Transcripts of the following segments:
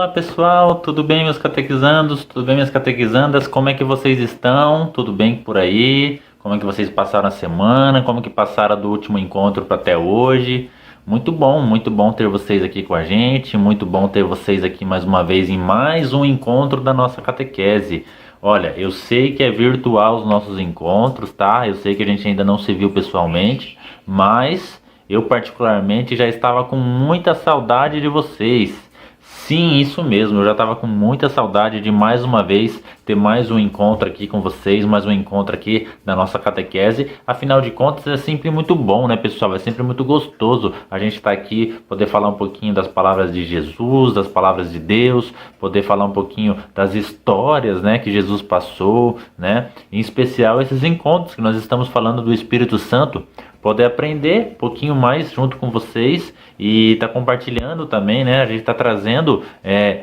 Olá pessoal, tudo bem meus catequizandos? Tudo bem minhas catequizandas? Como é que vocês estão? Tudo bem por aí? Como é que vocês passaram a semana? Como que passaram do último encontro para até hoje? Muito bom ter vocês aqui com a gente, muito bom ter vocês aqui mais uma vez em mais um encontro da nossa catequese. Olha, eu sei que é virtual os nossos encontros, tá? Eu sei que a gente ainda não se viu pessoalmente, mas eu particularmente já estava com muita saudade de vocês. Sim, isso mesmo. Eu já estava com muita saudade de mais uma vez ter mais um encontro aqui com vocês, mais um encontro aqui da nossa catequese. Afinal de contas, é sempre muito bom, né, pessoal? É sempre muito gostoso a gente estar aqui, poder falar um pouquinho das palavras de Jesus, das palavras de Deus, poder falar um pouquinho das histórias, né, que Jesus passou, né? Em especial esses encontros que nós estamos falando do Espírito Santo, poder aprender um pouquinho mais junto com vocês e tá compartilhando também, né? A gente está trazendo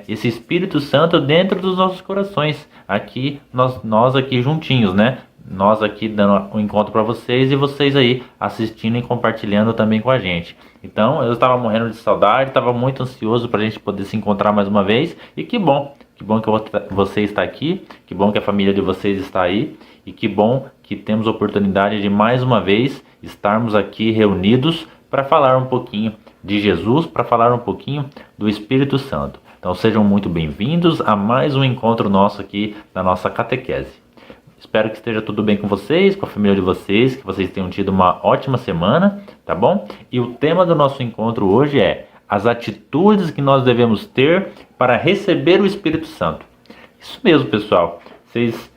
esse Espírito Santo dentro dos nossos corações, aqui nós aqui juntinhos, né? Nós aqui dando um encontro para vocês e vocês aí assistindo e compartilhando também com a gente. Então eu estava morrendo de saudade, estava muito ansioso para a gente poder se encontrar mais uma vez e que bom que você está aqui, que bom que a família de vocês está aí e que bom que temos a oportunidade de mais uma vez estarmos aqui reunidos para falar um pouquinho de Jesus, para falar um pouquinho do Espírito Santo. Então sejam muito bem-vindos a mais um encontro nosso aqui da nossa catequese. Espero que esteja tudo bem com vocês, com a família de vocês, que vocês tenham tido uma ótima semana, tá bom? E o tema do nosso encontro hoje é as atitudes que nós devemos ter para receber o Espírito Santo. Isso mesmo, pessoal. Vocês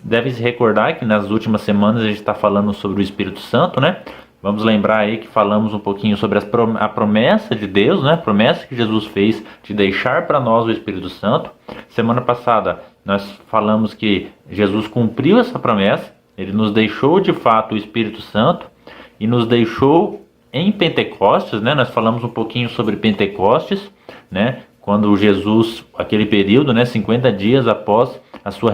devem se recordar que nas últimas semanas a gente está falando sobre o Espírito Santo, né? Vamos lembrar aí que falamos um pouquinho sobre a promessa de Deus, né? A promessa que Jesus fez de deixar para nós o Espírito Santo. Semana passada nós falamos que Jesus cumpriu essa promessa, ele nos deixou de fato o Espírito Santo e nos deixou em Pentecostes, né? Nós falamos um pouquinho sobre Pentecostes, né? Quando Jesus, aquele período, né? 50 dias após a sua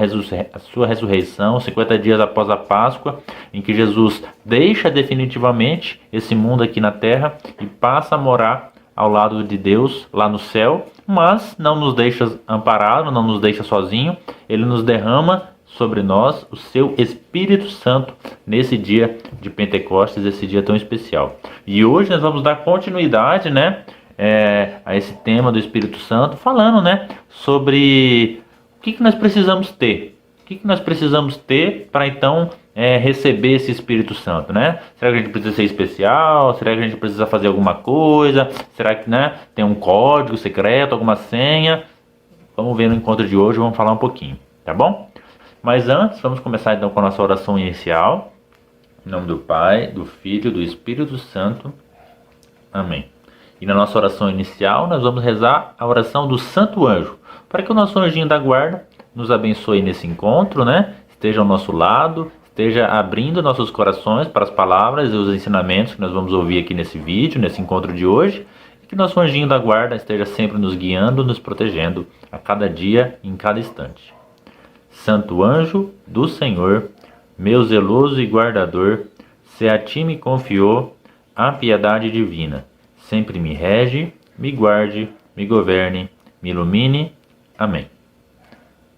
ressurreição, 50 dias após a Páscoa, em que Jesus deixa definitivamente esse mundo aqui na terra e passa a morar ao lado de Deus lá no céu, mas não nos deixa amparado, não nos deixa sozinho, ele nos derrama sobre nós o seu Espírito Santo nesse dia de Pentecostes, esse dia tão especial. E hoje nós vamos dar continuidade, né, a esse tema do Espírito Santo, falando, né, sobre o que nós precisamos ter? O que nós precisamos ter para então receber esse Espírito Santo, né? Será que a gente precisa ser especial? Será que a gente precisa fazer alguma coisa? Será que, né, tem um código secreto, alguma senha? Vamos ver no encontro de hoje, vamos falar um pouquinho, tá bom? Mas antes, vamos começar então com a nossa oração inicial. Em nome do Pai, do Filho e do Espírito Santo. Amém. E na nossa oração inicial, nós vamos rezar a oração do Santo Anjo, para que o nosso anjinho da guarda nos abençoe nesse encontro, né? Esteja ao nosso lado, esteja abrindo nossos corações para as palavras e os ensinamentos que nós vamos ouvir aqui nesse vídeo, nesse encontro de hoje, e que nosso anjinho da guarda esteja sempre nos guiando, nos protegendo a cada dia e em cada instante. Santo anjo do Senhor, meu zeloso e guardador, se a ti me confiou a piedade divina, sempre me rege, me guarde, me governe, me ilumine. Amém.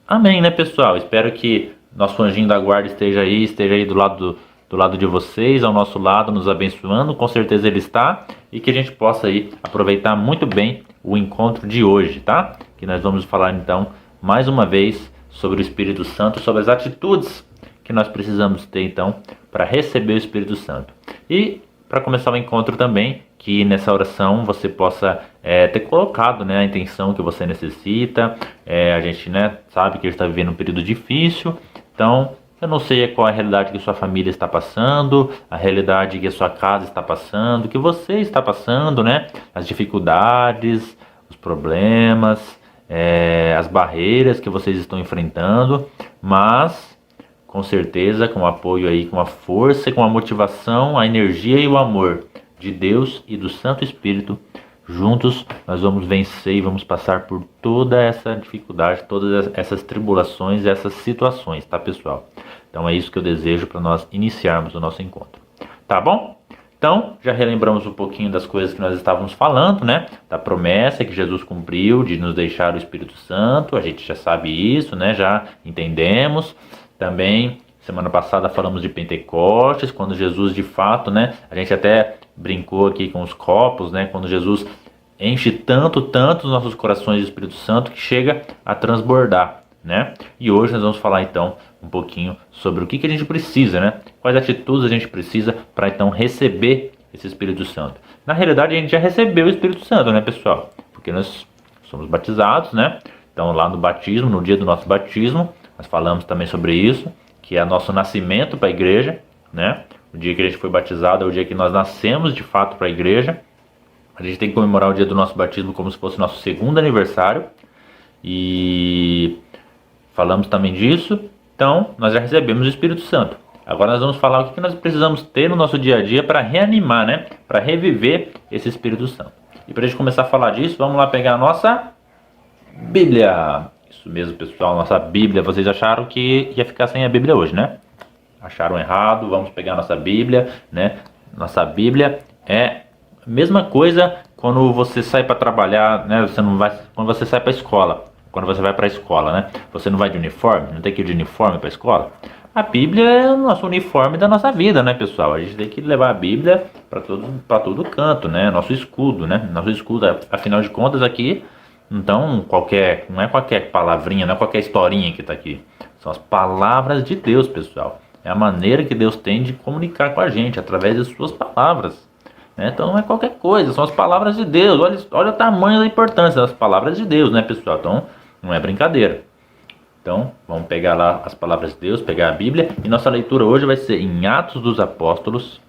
Amém, né, pessoal? Espero que nosso anjinho da guarda esteja aí do lado de vocês, ao nosso lado, nos abençoando. Com certeza ele está. E que a gente possa aí aproveitar muito bem o encontro de hoje, tá? Que nós vamos falar, então, mais uma vez sobre o Espírito Santo, sobre as atitudes que nós precisamos ter, então, para receber o Espírito Santo. E, para começar o encontro também, que nessa oração você possa ter colocado, né, a intenção que você necessita. A gente, né, sabe que a gente está vivendo um período difícil, então eu não sei qual a realidade que sua família está passando, a realidade que a sua casa está passando, que você está passando, né, as dificuldades, os problemas, as barreiras que vocês estão enfrentando, mas com certeza com o apoio aí, com a força, com a motivação, a energia e o amor de Deus e do Santo Espírito, juntos nós vamos vencer e vamos passar por toda essa dificuldade, todas essas tribulações, essas situações, tá, pessoal? Então é isso que eu desejo para nós iniciarmos o nosso encontro, tá bom? Então, já relembramos um pouquinho das coisas que nós estávamos falando, né? Da promessa que Jesus cumpriu de nos deixar o Espírito Santo, a gente já sabe isso, né? Já entendemos. Também, semana passada falamos de Pentecostes, quando Jesus de fato, né? A gente até brincou aqui com os copos, né? Quando Jesus enche tanto os nossos corações de Espírito Santo que chega a transbordar, né? E hoje nós vamos falar então um pouquinho sobre o que a gente precisa, né? Quais atitudes a gente precisa para então receber esse Espírito Santo. Na realidade a gente já recebeu o Espírito Santo, né, pessoal? Porque nós somos batizados, né? Então lá no batismo, no dia do nosso batismo, nós falamos também sobre isso, que é nosso nascimento para a igreja, né? O dia que a gente foi batizado é o dia que nós nascemos de fato para a igreja. A gente tem que comemorar o dia do nosso batismo como se fosse o nosso segundo aniversário. E falamos também disso. Então, nós já recebemos o Espírito Santo. Agora nós vamos falar o que nós precisamos ter no nosso dia a dia para reanimar, né? Para reviver esse Espírito Santo. E para a gente começar a falar disso, vamos lá pegar a nossa Bíblia. Isso mesmo, pessoal, nossa Bíblia. Vocês acharam que ia ficar sem a Bíblia hoje, né? Acharam errado, vamos pegar a nossa Bíblia, né? Nossa Bíblia é a mesma coisa quando você sai para trabalhar, né? Quando você sai para a escola. Quando você vai para a escola, né? Você não vai de uniforme, não tem que ir de uniforme para a escola. A Bíblia é o nosso uniforme da nossa vida, né, pessoal? A gente tem que levar a Bíblia para todo canto, né? Nosso escudo, né? Nosso escudo, afinal de contas, aqui, então, não é qualquer palavrinha, não é qualquer historinha que está aqui. São as palavras de Deus, pessoal. É a maneira que Deus tem de comunicar com a gente, através de suas palavras. Então não é qualquer coisa, são as palavras de Deus. Olha o tamanho da importância das palavras de Deus, né, pessoal? Então não é brincadeira. Então vamos pegar lá as palavras de Deus, pegar a Bíblia. E nossa leitura hoje vai ser em Atos dos Apóstolos,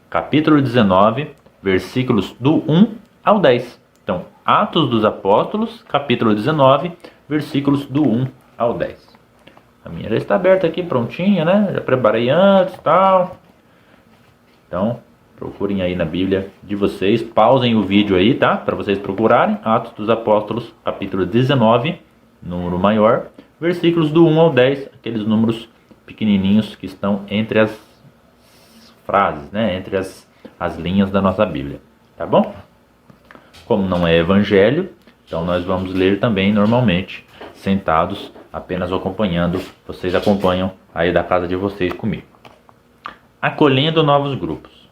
capítulo 19, versículos do 1 ao 10. Então, Atos dos Apóstolos, capítulo 19, versículos do 1 ao 10. A minha já está aberta aqui, prontinha, né? Já preparei antes e tal. Então, procurem aí na Bíblia de vocês, pausem o vídeo aí, tá? Para vocês procurarem, Atos dos Apóstolos, capítulo 19, número maior, versículos do 1 ao 10, aqueles números pequenininhos que estão entre as frases, né? Entre as linhas da nossa Bíblia, tá bom? Como não é evangelho, então nós vamos ler também normalmente, sentados, apenas acompanhando. Vocês acompanham aí da casa de vocês comigo. Acolhendo novos grupos.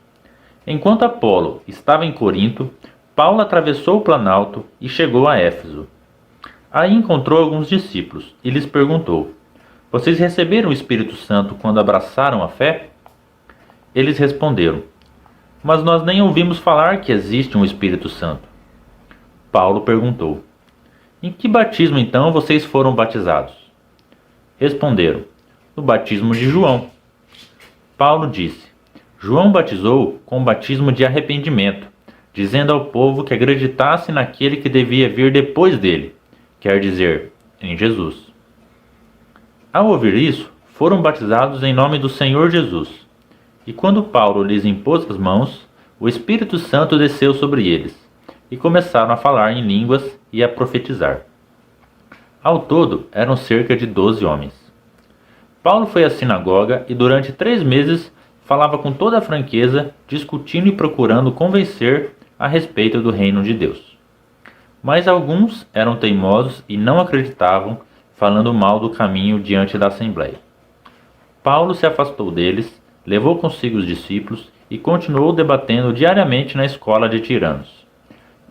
Enquanto Apolo estava em Corinto, Paulo atravessou o Planalto e chegou a Éfeso. Aí encontrou alguns discípulos e lhes perguntou: Vocês receberam o Espírito Santo quando abraçaram a fé? Eles responderam: Mas nós nem ouvimos falar que existe um Espírito Santo. Paulo perguntou: Em que batismo então vocês foram batizados? Responderam: No batismo de João. Paulo disse: João batizou com o batismo de arrependimento, dizendo ao povo que acreditasse naquele que devia vir depois dele, quer dizer, em Jesus. Ao ouvir isso, foram batizados em nome do Senhor Jesus. E quando Paulo lhes impôs as mãos, o Espírito Santo desceu sobre eles, e começaram a falar em línguas e a profetizar. Ao todo, eram cerca de 12 homens. Paulo foi à sinagoga e durante 3 meses falava com toda a franqueza, discutindo e procurando convencer a respeito do reino de Deus. Mas alguns eram teimosos e não acreditavam, falando mal do caminho diante da assembleia. Paulo se afastou deles, levou consigo os discípulos e continuou debatendo diariamente na escola de tiranos.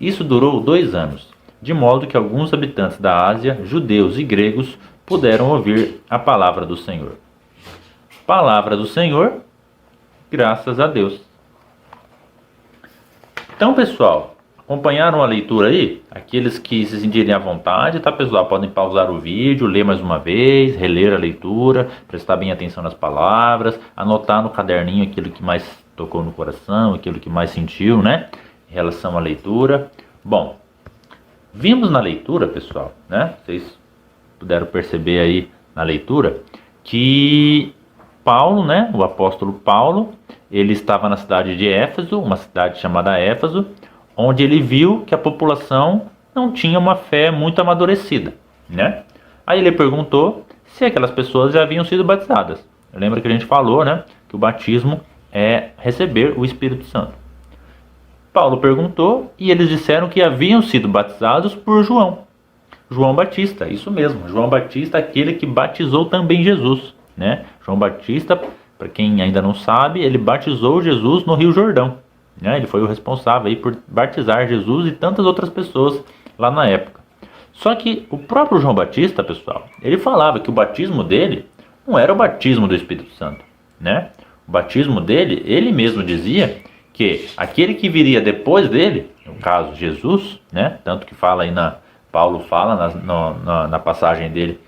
Isso durou 2 anos, de modo que alguns habitantes da Ásia, judeus e gregos, puderam ouvir a palavra do Senhor. Palavra do Senhor, graças a Deus. Então, pessoal, acompanharam a leitura aí? Aqueles que se sentirem à vontade, tá, pessoal? Podem pausar o vídeo, ler mais uma vez, reler a leitura, prestar bem atenção nas palavras, anotar no caderninho aquilo que mais tocou no coração, aquilo que mais sentiu, né? Em relação à leitura. Bom, vimos na leitura, pessoal, né? Vocês puderam perceber aí na leitura que Paulo, né? O apóstolo Paulo, ele estava na cidade de Éfeso, uma cidade chamada Éfeso, onde ele viu que a população não tinha uma fé muito amadurecida, né? Aí ele perguntou se aquelas pessoas já haviam sido batizadas. Lembra que a gente falou, né? Que o batismo é receber o Espírito Santo. Paulo perguntou e eles disseram que haviam sido batizados por João. João Batista, isso mesmo, João Batista, aquele que batizou também Jesus, né? João Batista, para quem ainda não sabe, ele batizou Jesus no Rio Jordão, né? Ele foi o responsável aí por batizar Jesus e tantas outras pessoas lá na época. Só que o próprio João Batista, pessoal, ele falava que o batismo dele não era o batismo do Espírito Santo, né? O batismo dele, ele mesmo dizia que aquele que viria depois dele, no caso Jesus, né? Tanto que fala aí Paulo fala na passagem dele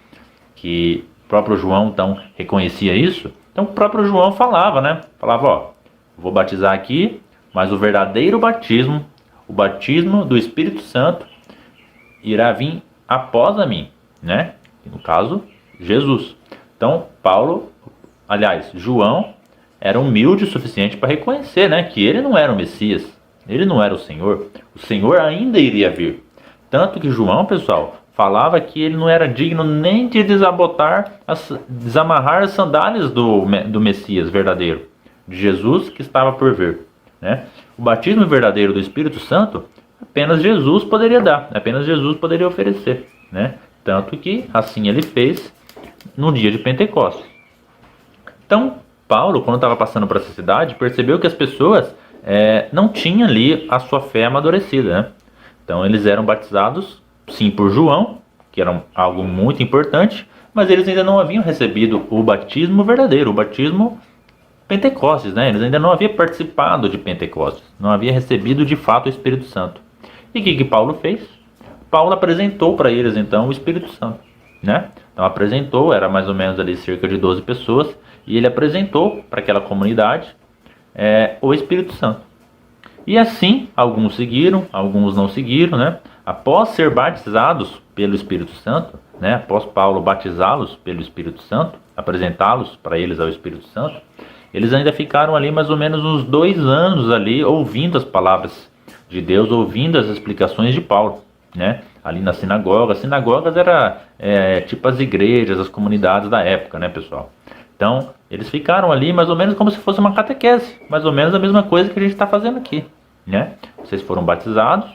que o próprio João então reconhecia isso. Então o próprio João falava, né? Falava, ó, vou batizar aqui, mas o verdadeiro batismo, o batismo do Espírito Santo, irá vir após a mim, né? No caso, Jesus. Então João era humilde o suficiente para reconhecer, né, que ele não era o Messias, ele não era o Senhor ainda iria vir. Tanto que João, pessoal, falava que ele não era digno nem de desamarrar as sandálias do Messias verdadeiro, de Jesus que estava por vir, né? O batismo verdadeiro do Espírito Santo, apenas Jesus poderia dar, apenas Jesus poderia oferecer, né? Tanto que assim ele fez no dia de Pentecostes. Então, Paulo, quando estava passando por essa cidade, percebeu que as pessoas não tinham ali a sua fé amadurecida, né? Então eles eram batizados, sim, por João, que era algo muito importante, mas eles ainda não haviam recebido o batismo verdadeiro, o batismo Pentecostes, né? Eles ainda não haviam participado de Pentecostes, não haviam recebido de fato o Espírito Santo. E o que Paulo fez? Paulo apresentou para eles então o Espírito Santo, né? Então apresentou, era mais ou menos ali cerca de 12 pessoas, e ele apresentou para aquela comunidade o Espírito Santo. E assim, alguns seguiram, alguns não seguiram, né? Após ser batizados pelo Espírito Santo, né? Após Paulo batizá-los pelo Espírito Santo, apresentá-los para eles ao Espírito Santo, eles ainda ficaram ali mais ou menos uns 2 anos ali, ouvindo as palavras de Deus, ouvindo as explicações de Paulo, né? Ali na sinagoga. As sinagogas eram tipo as igrejas, as comunidades da época, né, pessoal? Então, eles ficaram ali mais ou menos como se fosse uma catequese, mais ou menos a mesma coisa que a gente está fazendo aqui, né? Vocês foram batizados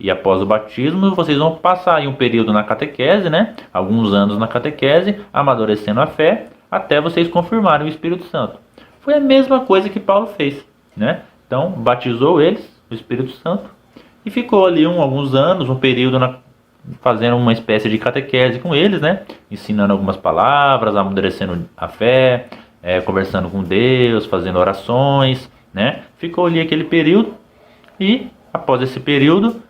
e após o batismo vocês vão passar aí um período na catequese, né? Alguns anos na catequese, amadurecendo a fé, até vocês confirmarem o Espírito Santo. Foi a mesma coisa que Paulo fez, né? Então, batizou eles, o Espírito Santo, e ficou ali alguns anos, um período fazendo uma espécie de catequese com eles, né? Ensinando algumas palavras, amadurecendo a fé, conversando com Deus, fazendo orações, né? Ficou ali aquele período e, após esse período,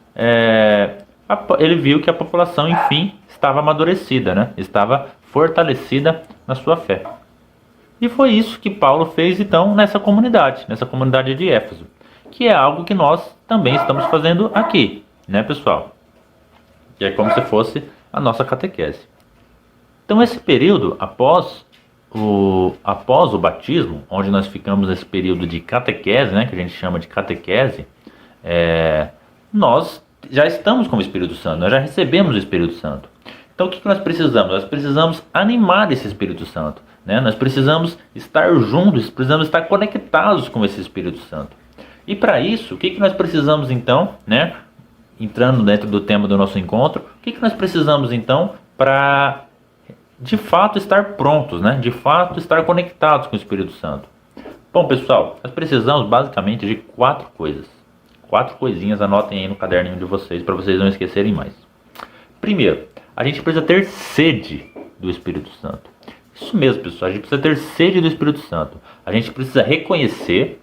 ele viu que a população, enfim, estava amadurecida, né? Estava fortalecida na sua fé. E foi isso que Paulo fez, então, nessa comunidade de Éfeso, que é algo que nós também estamos fazendo aqui, né, pessoal? Que é como se fosse a nossa catequese. Então esse período, após o batismo, onde nós ficamos nesse período de catequese, né, que a gente chama de catequese, nós já estamos com o Espírito Santo, nós já recebemos o Espírito Santo. Então o que nós precisamos? Nós precisamos animar esse Espírito Santo, né? Nós precisamos estar juntos, precisamos estar conectados com esse Espírito Santo. E para isso, o que nós precisamos então, né? Entrando dentro do tema do nosso encontro, o que nós precisamos então para de fato estar prontos, né? De fato estar conectados com o Espírito Santo? Bom, pessoal, nós precisamos basicamente de 4 coisas. 4 coisinhas, anotem aí no caderninho de vocês para vocês não esquecerem mais. Primeiro, a gente precisa ter sede do Espírito Santo. Isso mesmo, pessoal, a gente precisa ter sede do Espírito Santo. A gente precisa reconhecer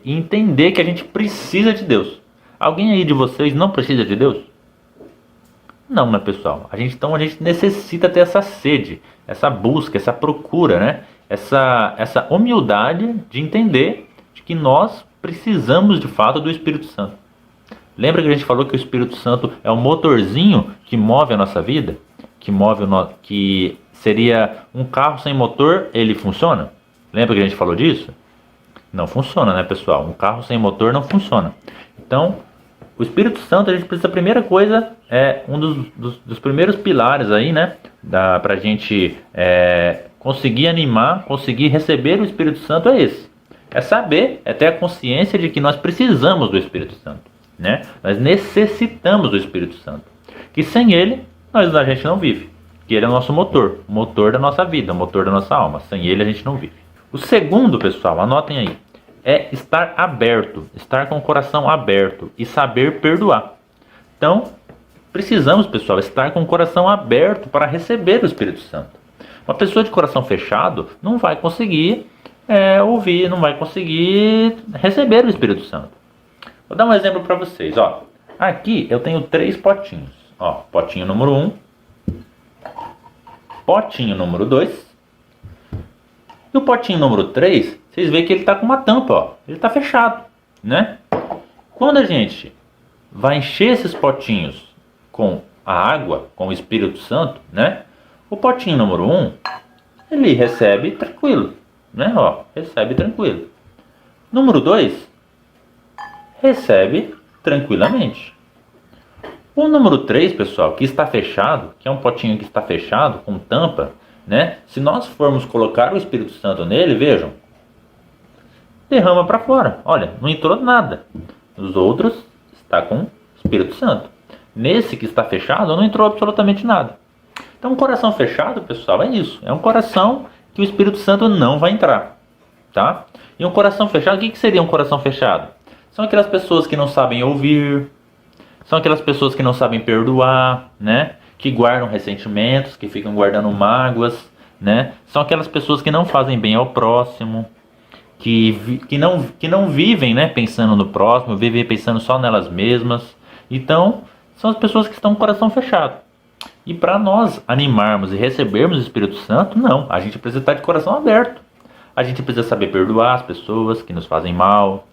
e entender que a gente precisa de Deus. Alguém aí de vocês não precisa de Deus? Não, né, pessoal? Então a gente necessita ter essa sede, essa busca, essa procura, né? Essa humildade de entender de que nós precisamos de fato do Espírito Santo. Lembra que a gente falou que o Espírito Santo é o motorzinho que move a nossa vida? Que seria um carro sem motor, ele funciona? Lembra que a gente falou disso? Não funciona, né, pessoal? Um carro sem motor não funciona. Então, o Espírito Santo, a gente precisa, a primeira coisa, um dos primeiros pilares aí, né, para a gente conseguir animar, conseguir receber o Espírito Santo é esse. É saber, é ter a consciência de que nós precisamos do Espírito Santo, né? Nós necessitamos do Espírito Santo. Que sem ele, a gente não vive. Que ele é o nosso motor, o motor da nossa vida, o motor da nossa alma. Sem ele a gente não vive. O segundo, pessoal, anotem aí, é estar aberto, estar com o coração aberto e saber perdoar. Então, precisamos, pessoal, estar com o coração aberto para receber o Espírito Santo. Uma pessoa de coração fechado não vai conseguir ouvir, não vai conseguir receber o Espírito Santo. Vou dar um exemplo para vocês. Ó. Aqui eu tenho 3 potinhos. Ó, potinho número 1, potinho número 2 e o potinho número 3, vocês veem que ele está com uma tampa, ó. Ele está fechado, né? Quando a gente vai encher esses potinhos com a água, com o Espírito Santo, né? O potinho número 1, ele recebe tranquilo, né? Ó, recebe tranquilo. Número 2, recebe tranquilamente. O número 3, pessoal, que está fechado, que é um potinho que está fechado, com tampa, né? Se nós formos colocar o Espírito Santo nele, vejam, derrama para fora. Olha, não entrou nada. Os outros está com o Espírito Santo. Nesse que está fechado, não entrou absolutamente nada. Então, um coração fechado, pessoal, é isso. É um coração que o Espírito Santo não vai entrar, tá? E um coração fechado, o que seria um coração fechado? São aquelas pessoas que não sabem ouvir, são aquelas pessoas que não sabem perdoar, né? Que guardam ressentimentos, que ficam guardando mágoas, né? São aquelas pessoas que não fazem bem ao próximo, que não vivem, né, pensando no próximo, vivem pensando só nelas mesmas. Então, são as pessoas que estão com o coração fechado. E para nós animarmos e recebermos o Espírito Santo, não. A gente precisa estar de coração aberto. A gente precisa saber perdoar as pessoas que nos fazem mal.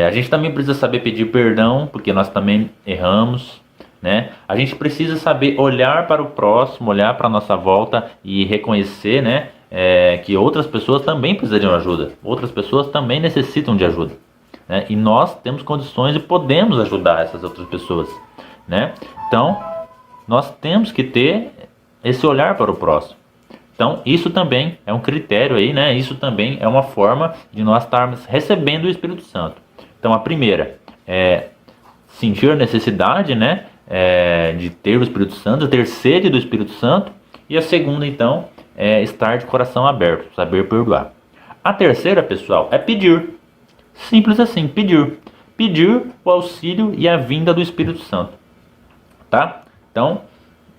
A gente também precisa saber pedir perdão, porque nós também erramos, né? A gente precisa saber olhar para o próximo, olhar para a nossa volta e reconhecer, né, que outras pessoas também precisam de ajuda. Outras pessoas também necessitam de ajuda, né? E nós temos condições e podemos ajudar essas outras pessoas, né? Então, nós temos que ter esse olhar para o próximo. Então, isso também é um critério aí, né? Isso também é uma forma de nós estarmos recebendo o Espírito Santo. Então, a primeira é sentir a necessidade, né, de ter o Espírito Santo, ter sede do Espírito Santo. E a segunda, então, é estar de coração aberto, saber perdoar. A terceira, pessoal, é pedir. Simples assim, pedir. Pedir o auxílio e a vinda do Espírito Santo. Tá? Então,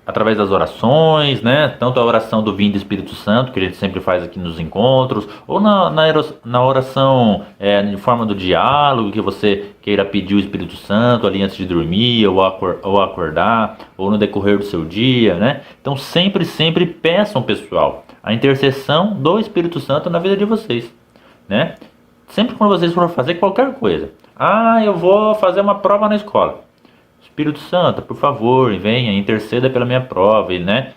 através das orações, né? Tanto a oração do Vinde Espírito Santo, que a gente sempre faz aqui nos encontros, ou na oração em forma do diálogo, que você queira pedir o Espírito Santo ali antes de dormir, ou acordar, ou no decorrer do seu dia, né? Então sempre peçam, pessoal, a intercessão do Espírito Santo na vida de vocês, né? Sempre quando vocês forem fazer qualquer coisa. Eu vou fazer uma prova na escola. Espírito Santo, por favor, venha, interceda pela minha prova, e, né,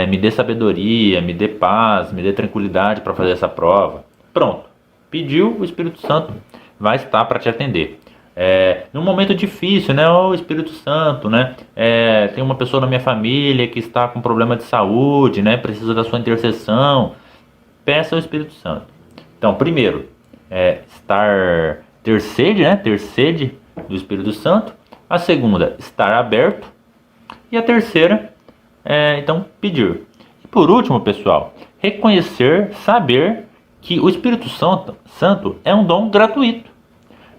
me dê sabedoria, me dê paz, me dê tranquilidade para fazer essa prova. Pronto, pediu, o Espírito Santo vai estar para te atender. Num momento difícil, né, o Espírito Santo, né, tem uma pessoa na minha família que está com problema de saúde, né, precisa da sua intercessão, peça ao Espírito Santo. Então, primeiro, ter sede, né, ter sede do Espírito Santo. A segunda, estar aberto. E a terceira, então, pedir. E por último, pessoal, reconhecer, saber que o Espírito Santo é um dom gratuito.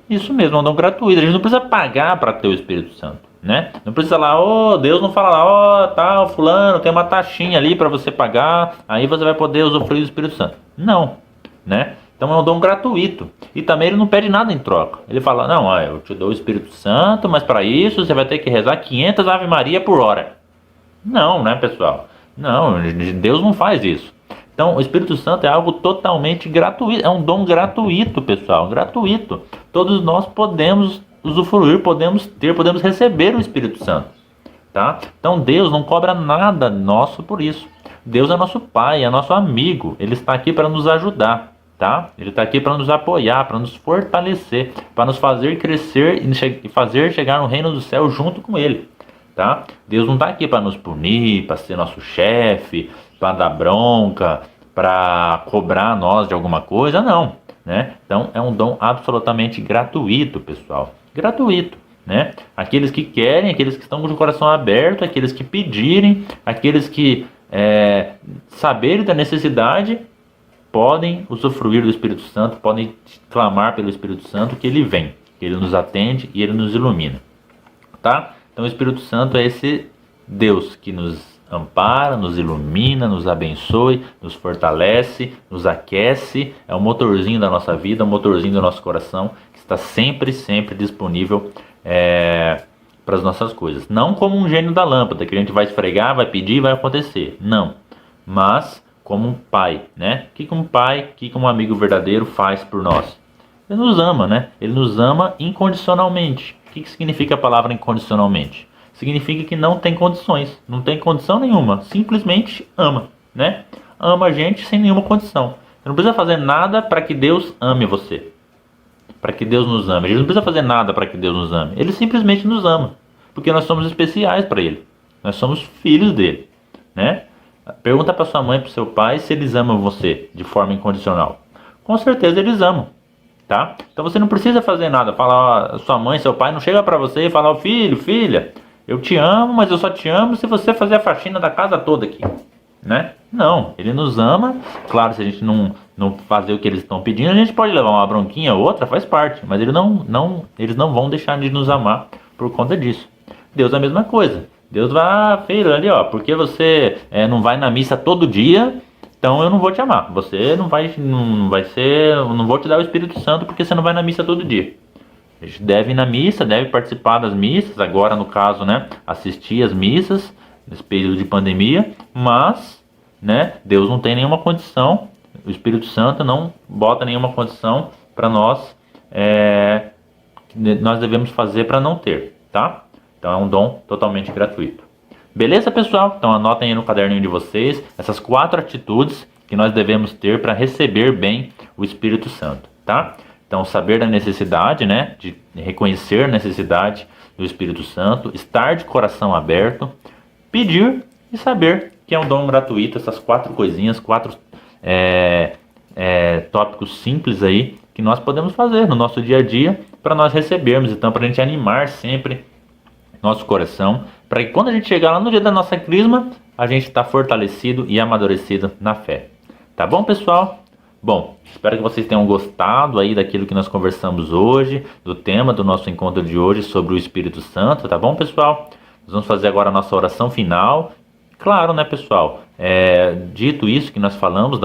Isso mesmo, é um dom gratuito. A gente não precisa pagar para ter o Espírito Santo, né? Não precisa lá, Deus não fala lá, tal, fulano, tem uma taxinha ali para você pagar, aí você vai poder usufruir do Espírito Santo. Não, né? Então é um dom gratuito. E também ele não pede nada em troca. Ele fala, não, eu te dou o Espírito Santo, mas para isso você vai ter que rezar 500 Ave Maria por hora. Não, né, pessoal? Não, Deus não faz isso. Então o Espírito Santo é algo totalmente gratuito. É um dom gratuito, pessoal, gratuito. Todos nós podemos usufruir, podemos receber o Espírito Santo, tá? Então Deus não cobra nada nosso por isso. Deus é nosso Pai, é nosso amigo. Ele está aqui para nos ajudar. Tá? Ele está aqui para nos apoiar, para nos fortalecer, para nos fazer crescer e fazer chegar no reino do céu junto com Ele. Tá? Deus não está aqui para nos punir, para ser nosso chefe, para dar bronca, para cobrar nós de alguma coisa, não. né? Então é um dom absolutamente gratuito, pessoal. Gratuito, né? Aqueles que querem, aqueles que estão com o coração aberto, aqueles que pedirem, aqueles que saberem da necessidade, podem usufruir do Espírito Santo, podem clamar pelo Espírito Santo que ele vem, que ele nos atende e ele nos ilumina, tá? Então o Espírito Santo é esse Deus que nos ampara, nos ilumina, nos abençoe, nos fortalece, nos aquece, é o motorzinho da nossa vida, o motorzinho do nosso coração, que está sempre, sempre disponível para as nossas coisas. Não como um gênio da lâmpada, que a gente vai esfregar, vai pedir e vai acontecer. Não. Mas como um pai, né? O que um pai, o que um amigo verdadeiro faz por nós? Ele nos ama, né? Ele nos ama incondicionalmente. O que significa a palavra incondicionalmente? Significa que não tem condições, não tem condição nenhuma, simplesmente ama, né? Ama a gente sem nenhuma condição. Você não precisa fazer nada para que Deus ame você, para que Deus nos ame. A gente não precisa fazer nada para que Deus nos ame. Ele simplesmente nos ama, porque nós somos especiais para Ele. Nós somos filhos dele, né? Pergunta para sua mãe e para seu pai se eles amam você de forma incondicional. Com certeza eles amam, tá? Então você não precisa fazer nada. Falar, sua mãe, seu pai não chega para você e fala, filho, filha, eu te amo, mas eu só te amo se você fazer a faxina da casa toda aqui, né? Não, ele nos ama. Claro, se a gente não fazer o que eles estão pedindo, a gente pode levar uma bronquinha ou outra, faz parte. Mas eles não vão deixar de nos amar por conta disso. Deus é a mesma coisa. Deus vai, filho, ali ó, porque você não vai na missa todo dia, então eu não vou te amar. Você não vai ser, eu não vou te dar o Espírito Santo porque você não vai na missa todo dia. A gente deve ir na missa, deve participar das missas, agora no caso, né, assistir às missas, nesse período de pandemia, mas, né, Deus não tem nenhuma condição, o Espírito Santo não bota nenhuma condição para nós, nós devemos fazer para não ter, tá? Então é um dom totalmente gratuito. Beleza, pessoal? Então anotem aí no caderninho de vocês essas 4 atitudes que nós devemos ter para receber bem o Espírito Santo, tá? Então, saber da necessidade, né, de reconhecer a necessidade do Espírito Santo, estar de coração aberto, pedir e saber que é um dom gratuito. Essas 4 coisinhas, 4 tópicos simples aí que nós podemos fazer no nosso dia a dia para nós recebermos. Então, para a gente animar sempre nosso coração, para que quando a gente chegar lá no dia da nossa crisma, a gente está fortalecido e amadurecido na fé. Tá bom, pessoal? Bom, espero que vocês tenham gostado aí daquilo que nós conversamos hoje, do tema do nosso encontro de hoje sobre o Espírito Santo, tá bom, pessoal? Nós vamos fazer agora a nossa oração final. Claro, né, pessoal? Dito isso que nós falamos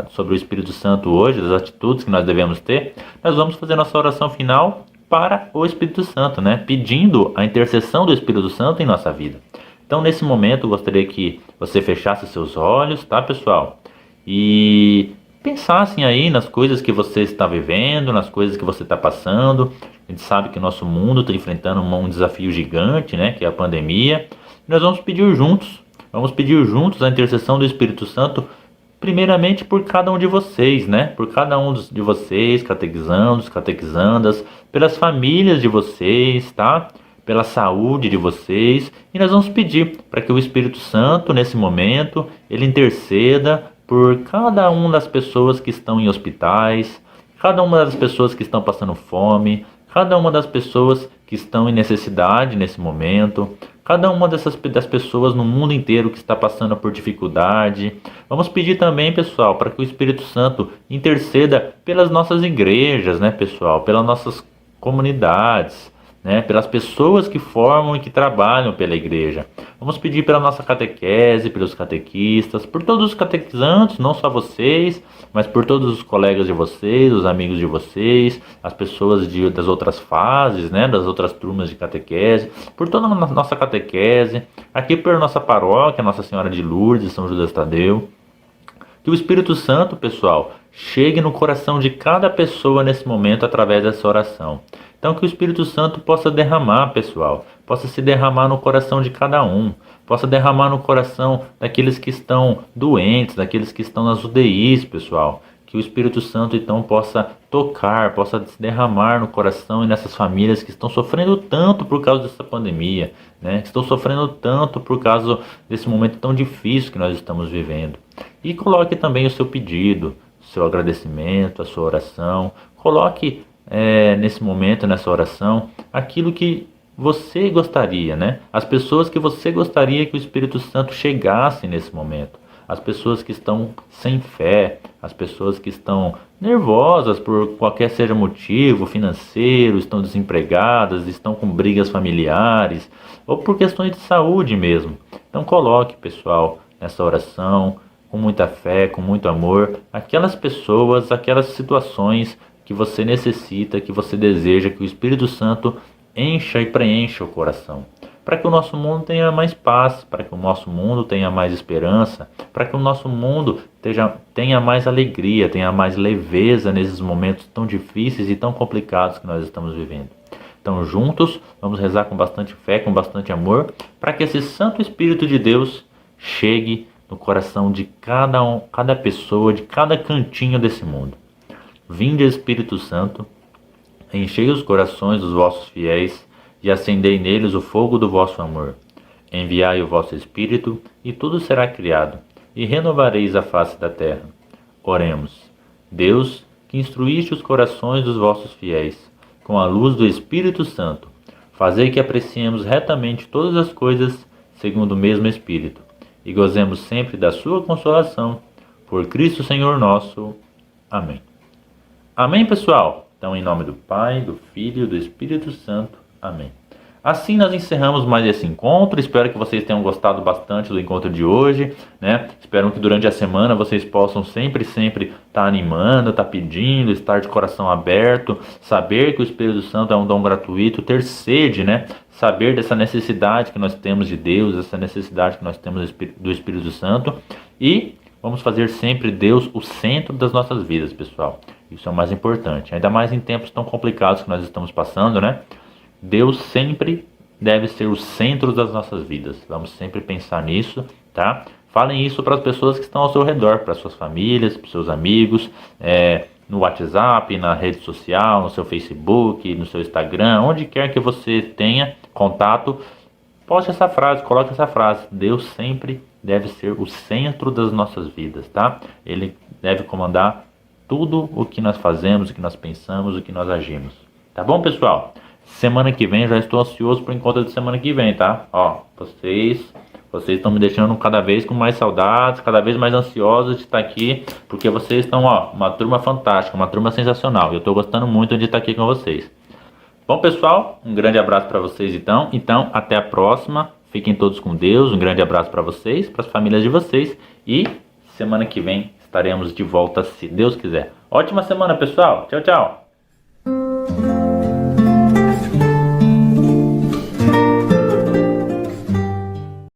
sobre o Espírito Santo hoje, das atitudes que nós devemos ter, nós vamos fazer nossa oração final para o Espírito Santo, né? Pedindo a intercessão do Espírito Santo em nossa vida. Então, nesse momento, eu gostaria que você fechasse seus olhos, tá, pessoal? E pensassem aí nas coisas que você está vivendo, nas coisas que você está passando. A gente sabe que o nosso mundo está enfrentando um desafio gigante, né, que é a pandemia. E nós vamos pedir juntos a intercessão do Espírito Santo, primeiramente por cada um de vocês, né, por cada um de vocês, catequizandos, catequizandas, pelas famílias de vocês, tá? Pela saúde de vocês. E nós vamos pedir para que o Espírito Santo, nesse momento, ele interceda por cada uma das pessoas que estão em hospitais, cada uma das pessoas que estão passando fome, cada uma das pessoas que estão em necessidade nesse momento, cada uma das pessoas no mundo inteiro que está passando por dificuldade. Vamos pedir também, pessoal, para que o Espírito Santo interceda pelas nossas igrejas, né, pessoal, pelas nossas comunidades, né, pelas pessoas que formam e que trabalham pela igreja. Vamos pedir pela nossa catequese, pelos catequistas, por todos os catequizantes, não só vocês, mas por todos os colegas de vocês, os amigos de vocês, as pessoas das outras fases, né, das outras turmas de catequese, por toda a nossa catequese, aqui por nossa paróquia, Nossa Senhora de Lourdes, São Judas Tadeu. Que o Espírito Santo, pessoal, chegue no coração de cada pessoa nesse momento através dessa oração. Então que o Espírito Santo possa derramar, pessoal, possa se derramar no coração de cada um, possa derramar no coração daqueles que estão doentes, daqueles que estão nas UDIs, pessoal. Que o Espírito Santo então possa tocar, possa se derramar no coração e nessas famílias que estão sofrendo tanto por causa dessa pandemia, né? Que estão sofrendo tanto por causa desse momento tão difícil que nós estamos vivendo. E coloque também o seu pedido, seu agradecimento, a sua oração. Coloque nesse momento, nessa oração, aquilo que você gostaria, né? As pessoas que você gostaria que o Espírito Santo chegasse nesse momento. As pessoas que estão sem fé, as pessoas que estão nervosas por qualquer seja motivo financeiro, estão desempregadas, estão com brigas familiares ou por questões de saúde mesmo. Então coloque, pessoal, nessa oração, com muita fé, com muito amor, aquelas pessoas, aquelas situações que você necessita, que você deseja que o Espírito Santo encha e preencha o coração. Para que o nosso mundo tenha mais paz, para que o nosso mundo tenha mais esperança, para que o nosso mundo tenha mais alegria, tenha mais leveza nesses momentos tão difíceis e tão complicados que nós estamos vivendo. Então, juntos, vamos rezar com bastante fé, com bastante amor, para que esse Santo Espírito de Deus chegue no coração de cada pessoa, de cada cantinho desse mundo. Vinde, Espírito Santo, enchei os corações dos vossos fiéis e acendei neles o fogo do vosso amor. Enviai o vosso Espírito, e tudo será criado, e renovareis a face da terra. Oremos. Deus, que instruíste os corações dos vossos fiéis, com a luz do Espírito Santo, fazei que apreciemos retamente todas as coisas segundo o mesmo Espírito, e gozemos sempre da sua consolação. Por Cristo Senhor nosso. Amém. Amém, pessoal? Então, em nome do Pai, do Filho e do Espírito Santo. Amém. Assim nós encerramos mais esse encontro. Espero que vocês tenham gostado bastante do encontro de hoje, né? Espero que durante a semana vocês possam sempre estar animando, estar pedindo, estar de coração aberto, saber que o Espírito Santo é um dom gratuito, ter sede, né? Saber dessa necessidade que nós temos de Deus, essa necessidade que nós temos do Espírito Santo, e vamos fazer sempre Deus o centro das nossas vidas, pessoal. Isso é o mais importante, ainda mais em tempos tão complicados que nós estamos passando, né? Deus sempre deve ser o centro das nossas vidas. Vamos sempre pensar nisso, tá? Falem isso para as pessoas que estão ao seu redor, para suas famílias, para seus amigos, no WhatsApp, na rede social, no seu Facebook, no seu Instagram, onde quer que você tenha contato, poste essa frase, coloque essa frase. Deus sempre deve ser o centro das nossas vidas, tá? Ele deve comandar tudo o que nós fazemos, o que nós pensamos, o que nós agimos. Tá bom, pessoal? Semana que vem, já estou ansioso para o encontro de semana que vem, tá? Ó, vocês estão me deixando cada vez com mais saudades, cada vez mais ansiosos de estar aqui, porque vocês estão, ó, uma turma fantástica, uma turma sensacional. Eu estou gostando muito de estar aqui com vocês. Bom, pessoal, um grande abraço para vocês então. Então, até a próxima. Fiquem todos com Deus. Um grande abraço para vocês, para as famílias de vocês. E semana que vem estaremos de volta, se Deus quiser. Ótima semana, pessoal. Tchau, tchau.